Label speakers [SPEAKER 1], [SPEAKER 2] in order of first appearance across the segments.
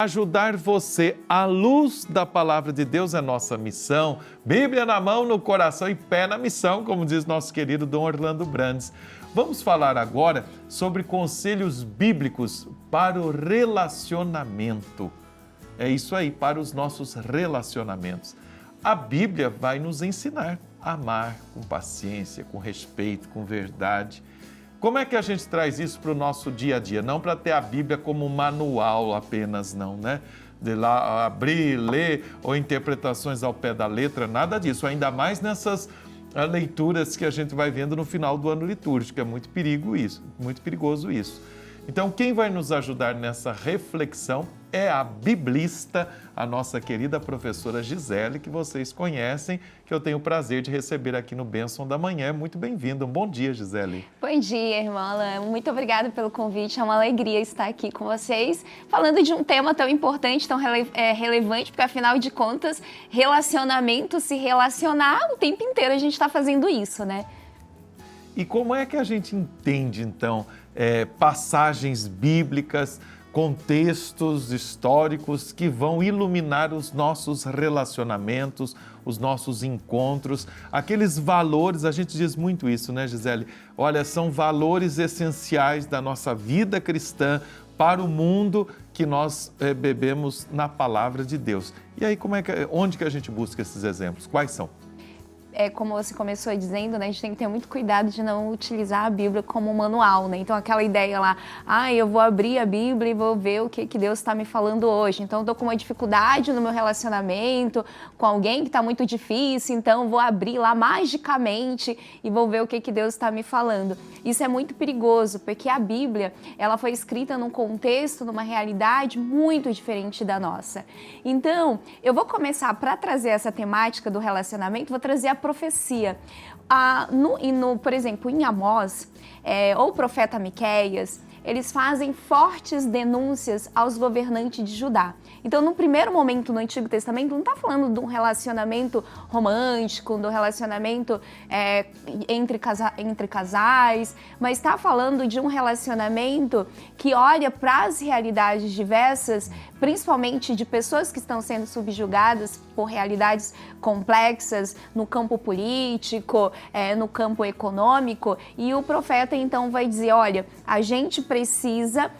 [SPEAKER 1] Ajudar você à luz da palavra de Deus é nossa missão. Bíblia na mão, no coração e pé na missão, como diz nosso querido Dom Orlando Brandes. Vamos falar agora sobre conselhos bíblicos para o relacionamento. É isso aí, para os nossos relacionamentos. A Bíblia vai nos ensinar a amar com paciência, com respeito, com verdade. Como é que a gente traz isso para o nosso dia a dia? Não para ter a Bíblia como um manual apenas, não, né? De lá abrir, ler ou interpretações ao pé da letra, nada disso. Ainda mais nessas leituras que a gente vai vendo no final do ano litúrgico. É muito perigoso isso. Então, quem vai nos ajudar nessa reflexão é a biblista, a nossa querida professora Gisele, que vocês conhecem, que eu tenho o prazer de receber aqui no Bênção da Manhã. Muito bem-vinda. Um bom dia, Gisele.
[SPEAKER 2] Bom dia, irmã Alan. Muito obrigada pelo convite. É uma alegria estar aqui com vocês, falando de um tema tão importante, tão relevante, porque, afinal de contas, relacionamento, se relacionar, o tempo inteiro a gente está fazendo isso, né?
[SPEAKER 1] E como é que a gente entende, então, passagens bíblicas, contextos históricos que vão iluminar os nossos relacionamentos, os nossos encontros, aqueles valores, a gente diz muito isso, né, Gisele? Olha, são valores essenciais da nossa vida cristã para o mundo que nós bebemos na palavra de Deus. E aí, onde que a gente busca esses exemplos? Quais são?
[SPEAKER 2] Como você começou dizendo, né, a gente tem que ter muito cuidado de não utilizar a Bíblia como um manual, né? Então, aquela ideia lá, eu vou abrir a Bíblia e vou ver o que Deus está me falando hoje. Então, eu estou com uma dificuldade no meu relacionamento com alguém que está muito difícil, então eu vou abrir lá magicamente e vou ver o que Deus está me falando. Isso é muito perigoso, porque a Bíblia, ela foi escrita num contexto, numa realidade muito diferente da nossa. Então, eu vou começar, para trazer essa temática do relacionamento, vou trazer a profecia. Por exemplo, em Amós, ou o profeta Miqueias, eles fazem fortes denúncias aos governantes de Judá. Então, no primeiro momento no Antigo Testamento, não está falando de um relacionamento romântico, do relacionamento entre casais, mas está falando de um relacionamento que olha para as realidades diversas, principalmente de pessoas que estão sendo subjugadas por realidades complexas no campo político, no campo econômico, e o profeta então vai dizer, olha, a gente precisa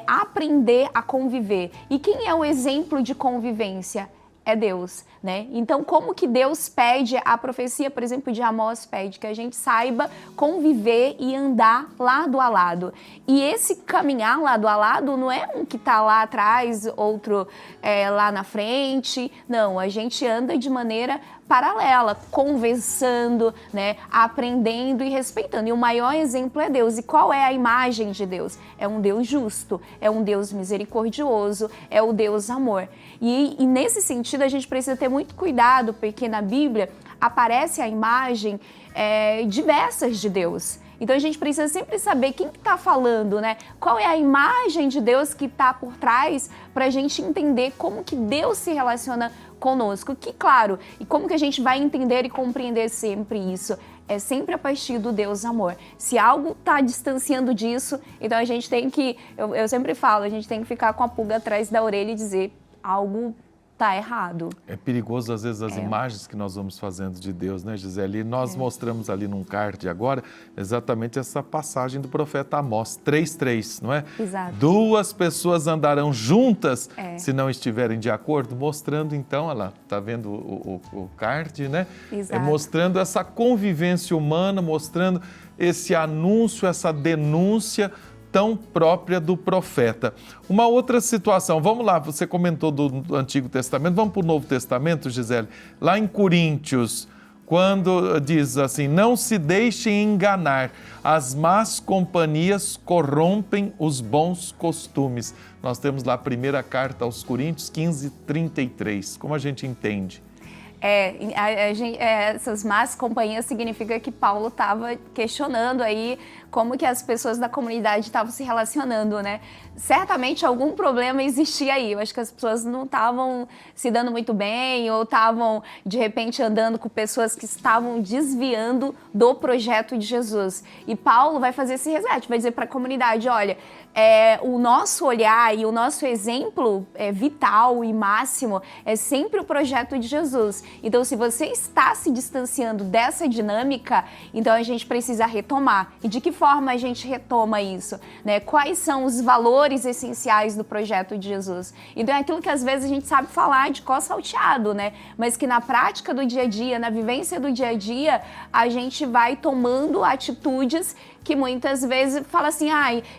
[SPEAKER 2] aprender a conviver. E quem é o exemplo de convivência? É Deus, né? Então, como que Deus pede, a profecia, por exemplo, de Amós pede que a gente saiba conviver e andar lado a lado. E esse caminhar lado a lado não é um que está lá atrás, outro lá na frente. Não, a gente anda de maneira paralela, conversando, né, aprendendo e respeitando. E o maior exemplo é Deus. E qual é a imagem de Deus? É um Deus justo, é um Deus misericordioso, é o Deus amor. E nesse sentido a gente precisa ter muito cuidado, porque na Bíblia aparece a imagem diversas de Deus. Então a gente precisa sempre saber quem está falando, né? Qual é a imagem de Deus que está por trás, para a gente entender como que Deus se relaciona conosco. Que, claro, e como que a gente vai entender e compreender sempre isso? É sempre a partir do Deus amor. Se algo está distanciando disso, então a gente tem que, eu sempre falo, a gente tem que ficar com a pulga atrás da orelha e dizer algo tá errado. É
[SPEAKER 1] perigoso, às vezes, as imagens que nós vamos fazendo de Deus, né, Gisele? E nós mostramos ali num card agora exatamente essa passagem do profeta Amós, 3:3, não é?
[SPEAKER 2] Exato.
[SPEAKER 1] Duas pessoas andarão juntas se não estiverem de acordo, mostrando então, olha lá, tá vendo o card, né?
[SPEAKER 2] Exato.
[SPEAKER 1] Mostrando essa convivência humana, mostrando esse anúncio, essa denúncia tão própria do profeta. Uma outra situação, vamos lá, você comentou do Antigo Testamento, vamos para o Novo Testamento, Gisele? Lá em Coríntios, quando diz assim, não se deixem enganar, as más companhias corrompem os bons costumes. Nós temos lá a primeira carta aos Coríntios, 15:33. Como a gente entende?
[SPEAKER 2] Essas más companhias significa que Paulo estava questionando aí como que as pessoas da comunidade estavam se relacionando, né? Certamente algum problema existia aí. Eu acho que as pessoas não estavam se dando muito bem ou estavam, de repente, andando com pessoas que estavam desviando do projeto de Jesus. E Paulo vai fazer esse reset, vai dizer para a comunidade, olha, o nosso olhar e o nosso exemplo vital e máximo é sempre o projeto de Jesus. Então, se você está se distanciando dessa dinâmica, então a gente precisa retomar. E de que forma a gente retoma isso? Né? Quais são os valores essenciais do projeto de Jesus? Então, é aquilo que às vezes a gente sabe falar de cor salteado, né? Mas que na prática do dia a dia, na vivência do dia a dia, a gente vai tomando atitudes que muitas vezes fala assim,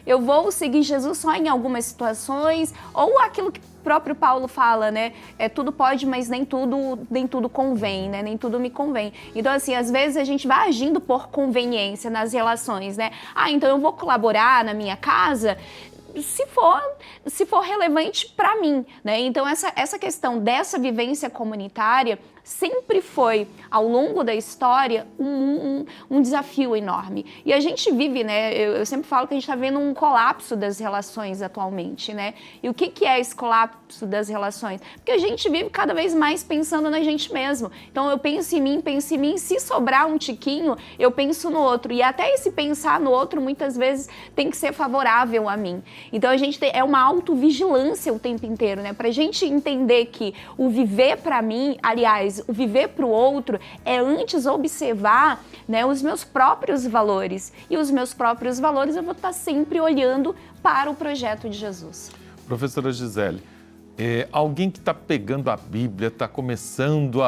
[SPEAKER 2] eu vou seguir Jesus só em algumas situações, ou aquilo que o próprio Paulo fala, né? Tudo pode, mas nem tudo convém, né? Nem tudo me convém. Então, assim, às vezes a gente vai agindo por conveniência nas relações, né? Então eu vou colaborar na minha casa se for relevante para mim, né? Então, essa questão dessa vivência comunitária sempre foi, ao longo da história, um desafio enorme. E a gente vive, né? Eu sempre falo que a gente está vendo um colapso das relações atualmente, né? E o que é esse colapso das relações? Porque a gente vive cada vez mais pensando na gente mesmo. Então, eu penso em mim, se sobrar um tiquinho, eu penso no outro. E até esse pensar no outro, muitas vezes, tem que ser favorável a mim. Então, a gente é uma autovigilância o tempo inteiro, né? Pra gente entender que o viver para mim, aliás, o viver para o outro é antes observar, né, os meus próprios valores. E os meus próprios valores eu vou estar sempre olhando para o projeto de Jesus.
[SPEAKER 1] Professora Gisele, alguém que está pegando a Bíblia, está começando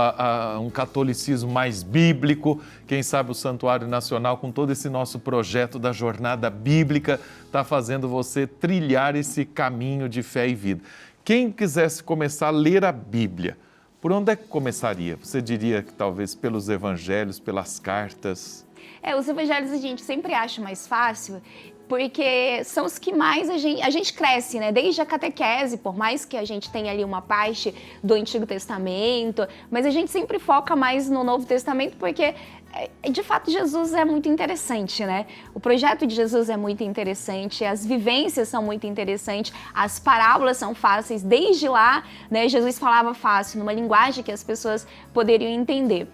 [SPEAKER 1] um catolicismo mais bíblico, quem sabe o Santuário Nacional, com todo esse nosso projeto da jornada bíblica, está fazendo você trilhar esse caminho de fé e vida. Quem quisesse começar a ler a Bíblia, por onde é que começaria? Você diria que talvez pelos evangelhos, pelas cartas?
[SPEAKER 2] Os evangelhos a gente sempre acha mais fácil, porque são os que mais a gente cresce, né? Desde a catequese, por mais que a gente tenha ali uma parte do Antigo Testamento, mas a gente sempre foca mais no Novo Testamento, porque de fato Jesus é muito interessante, né? O projeto de Jesus é muito interessante, as vivências são muito interessantes, as parábolas são fáceis, desde lá, né, Jesus falava fácil, numa linguagem que as pessoas poderiam entender.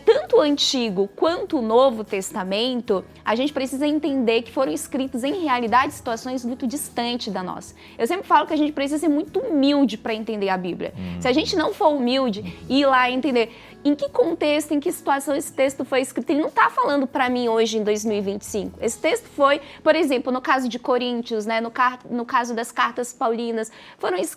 [SPEAKER 2] Tanto o Antigo quanto o Novo Testamento, a gente precisa entender que foram escritos em realidade situações muito distantes da nossa. Eu sempre falo que a gente precisa ser muito humilde para entender a Bíblia. Se a gente não for humilde e ir lá entender em que contexto, em que situação esse texto foi escrito, ele não está falando para mim hoje em 2025. Esse texto foi, por exemplo, no caso de Coríntios, né, no caso das cartas paulinas, esses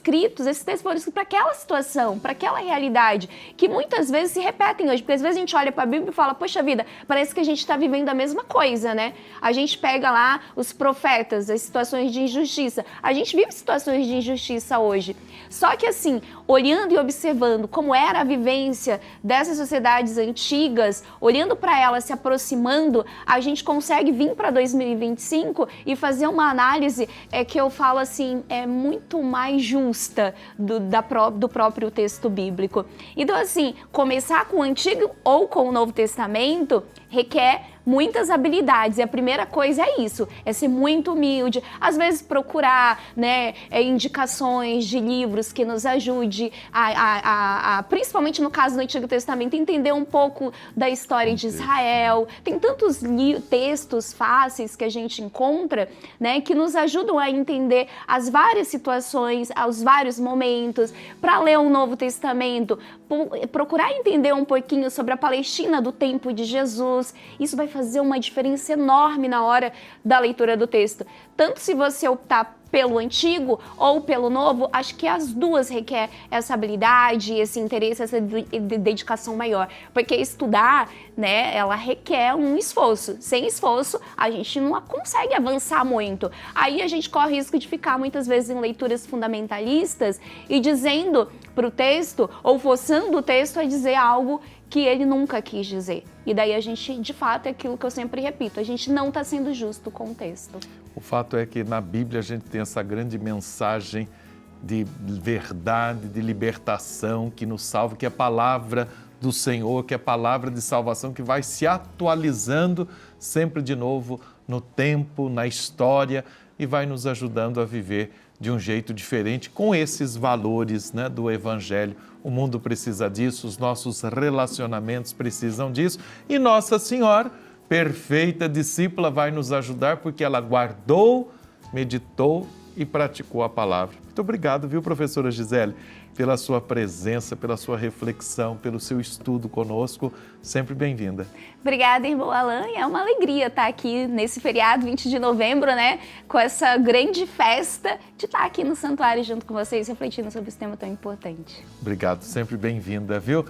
[SPEAKER 2] textos foram escritos para aquela situação, para aquela realidade, que muitas vezes se repetem hoje, porque às vezes a gente olha para a Bíblia e fala, poxa vida, parece que a gente está vivendo a mesma coisa, né? A gente pega lá os profetas, as situações de injustiça, a gente vive situações de injustiça hoje. Só que assim, olhando e observando como era a vivência dessas sociedades antigas, olhando para elas, se aproximando, a gente consegue vir para 2025 e fazer uma análise que eu falo assim, muito mais justa do próprio texto bíblico. Então assim, começar com o Antigo ou com o Novo Testamento requer muitas habilidades, e a primeira coisa é isso, é ser muito humilde, às vezes procurar, né, indicações de livros que nos ajude principalmente no caso do Antigo Testamento, entender um pouco da história de Israel. Tem tantos textos fáceis que a gente encontra, né, que nos ajudam a entender as várias situações, os vários momentos. Para ler o Novo Testamento, procurar entender um pouquinho sobre a Palestina do tempo de Jesus, isso vai fazer uma diferença enorme na hora da leitura do texto. Tanto se você optar pelo Antigo ou pelo Novo, acho que as duas requer essa habilidade, esse interesse, essa dedicação maior. Porque estudar, né, ela requer um esforço. Sem esforço, a gente não consegue avançar muito. Aí a gente corre o risco de ficar muitas vezes em leituras fundamentalistas e dizendo para o texto, ou forçando o texto a dizer algo que ele nunca quis dizer. E daí a gente, de fato, é aquilo que eu sempre repito, a gente não está sendo justo com o texto.
[SPEAKER 1] O fato é que na Bíblia a gente tem essa grande mensagem de verdade, de libertação, que nos salva, que é a palavra do Senhor, que é a palavra de salvação, que vai se atualizando sempre de novo no tempo, na história e vai nos ajudando a viver de um jeito diferente com esses valores, né, do Evangelho. O mundo precisa disso, os nossos relacionamentos precisam disso e Nossa Senhora, perfeita discípula, vai nos ajudar porque ela guardou, meditou e praticou a palavra. Muito obrigado, viu, professora Gisele, pela sua presença, pela sua reflexão, pelo seu estudo conosco. Sempre bem-vinda.
[SPEAKER 2] Obrigada, irmão Alain. É uma alegria estar aqui nesse feriado, 20 de novembro, né? Com essa grande festa de estar aqui no santuário junto com vocês, refletindo sobre esse tema tão importante.
[SPEAKER 1] Obrigado, sempre bem-vinda, viu?